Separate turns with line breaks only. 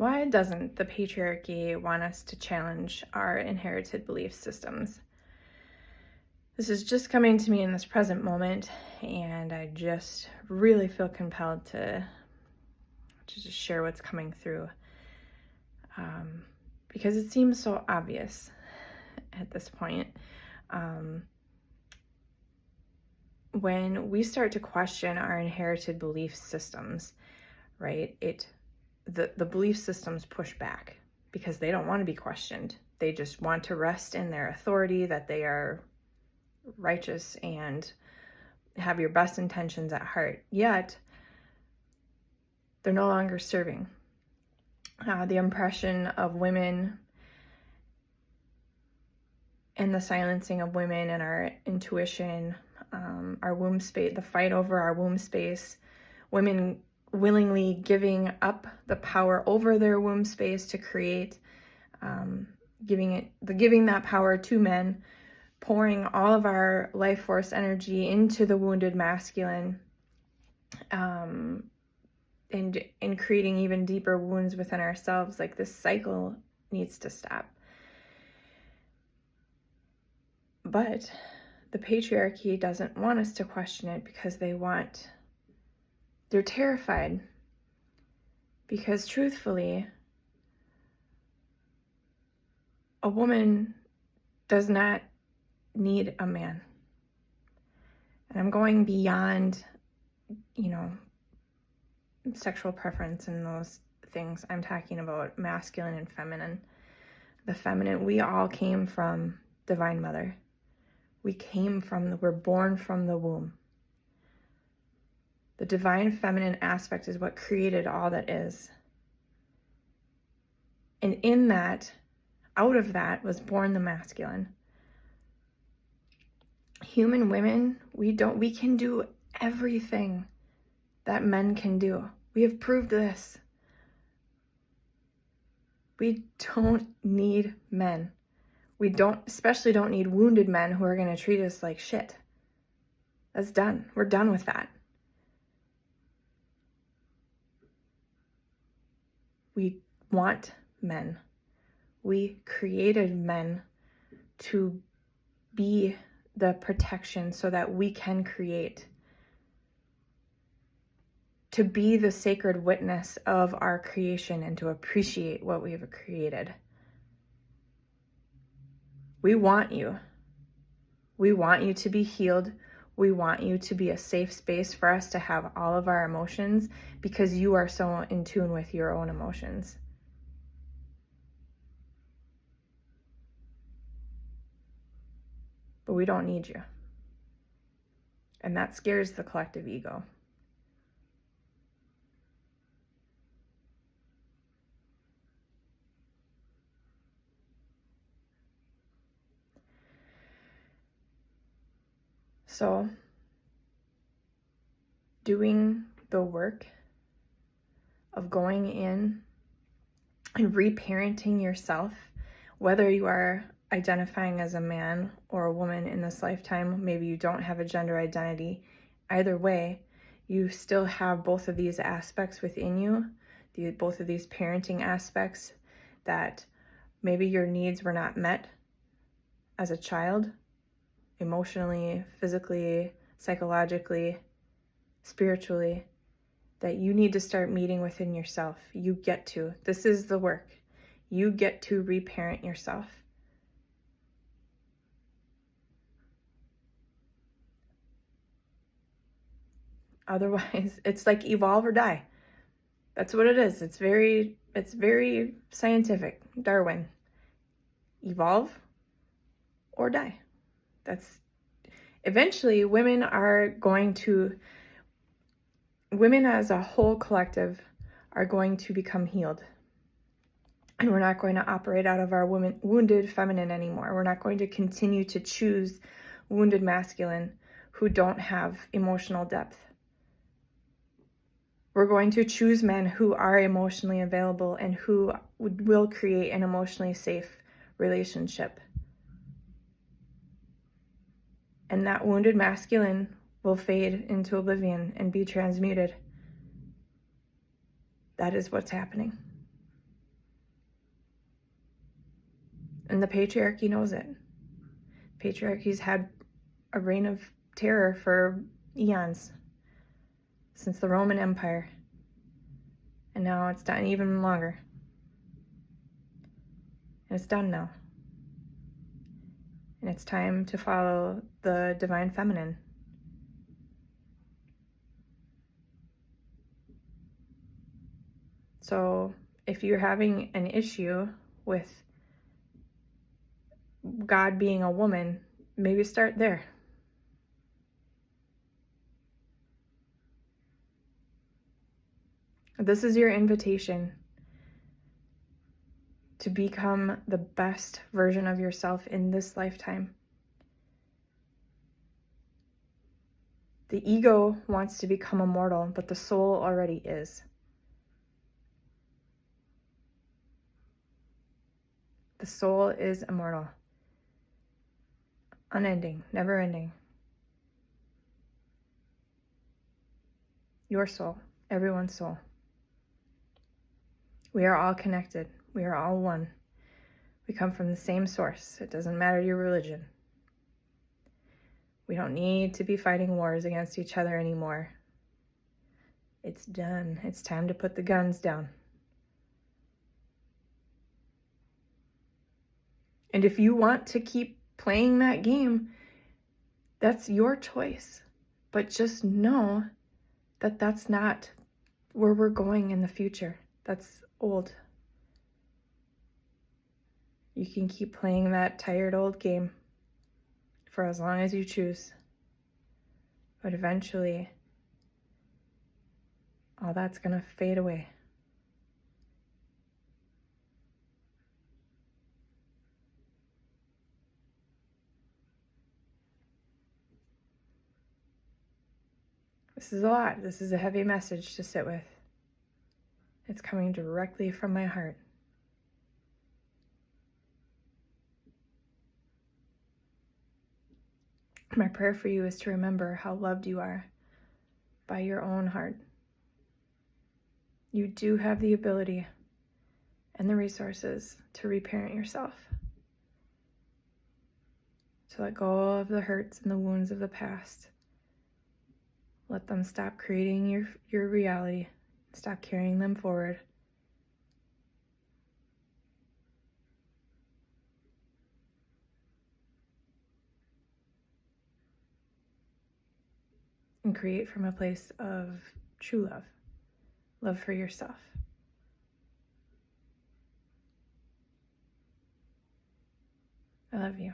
Why doesn't the patriarchy want us to challenge our inherited belief systems? This is just coming to me in this present moment, and I just really feel compelled to just share what's coming through, because it seems so obvious at this point. When we start to question our inherited belief systems, right, the belief systems push back because they don't want to be questioned. They just want to rest in their authority, that they are righteous and have your best intentions at heart. Yet, they're no longer serving. The impression of women and the silencing of women and our intuition, our womb space, the fight over our womb space, women willingly giving up the power over their womb space to create, giving that power to men, pouring all of our life force energy into the wounded masculine, and creating even deeper wounds within ourselves. Like, this cycle needs to stop. But the patriarchy doesn't want us to question it because they're terrified. Because truthfully, a woman does not need a man. And I'm going beyond, sexual preference and those things. I'm talking about masculine and feminine. The feminine, we all came from Divine Mother. We're born from the womb. The divine feminine aspect is what created all that is. And in that, out of that, was born the masculine. Human women, we can do everything that men can do. We have proved this. We don't need men. We especially don't need wounded men who are going to treat us like shit. That's done. We're done with that. We want men. We created men to be the protection so that we can create, to be the sacred witness of our creation and to appreciate what we have created. We want you. We want you to be healed. We want you to be a safe space for us to have all of our emotions, because you are so in tune with your own emotions. But we don't need you. And that scares the collective ego. So, doing the work of going in and reparenting yourself, whether you are identifying as a man or a woman in this lifetime, maybe you don't have a gender identity, either way, you still have both of these aspects within you, both of these parenting aspects, that maybe your needs were not met as a child, emotionally, physically, psychologically, spiritually, that you need to start meeting within yourself. You get to. This is the work. You get to reparent yourself. Otherwise, it's like evolve or die. That's what it is. It's very scientific. Darwin. Evolve or die. Eventually, women as a whole collective are going to become healed. And we're not going to operate out of our wounded feminine anymore. We're not going to continue to choose wounded masculine who don't have emotional depth. We're going to choose men who are emotionally available and who will create an emotionally safe relationship. And that wounded masculine will fade into oblivion and be transmuted. That is what's happening. And the patriarchy knows it. Patriarchy's had a reign of terror for eons, since the Roman Empire. And now it's done even longer. And it's done now. And it's time to follow the divine feminine. So if you're having an issue with God being a woman, maybe start there. This is your invitation to become the best version of yourself in this lifetime. The ego wants to become immortal, but the soul already is. The soul is immortal. Unending, never ending. Your soul, everyone's soul. We are all connected. We are all one. We come from the same source. It doesn't matter your religion. We don't need to be fighting wars against each other anymore. It's done. It's time to put the guns down. And if you want to keep playing that game, that's your choice. But just know that that's not where we're going in the future. That's old. You can keep playing that tired old game for as long as you choose. But eventually, all that's going to fade away. This is a lot. This is a heavy message to sit with. It's coming directly from my heart. My prayer for you is to remember how loved you are by your own heart. You do have the ability and the resources to reparent yourself, to let go of the hurts and the wounds of the past. Let them stop creating your reality. Stop carrying them forward. And create from a place of true love. Love for yourself. I love you.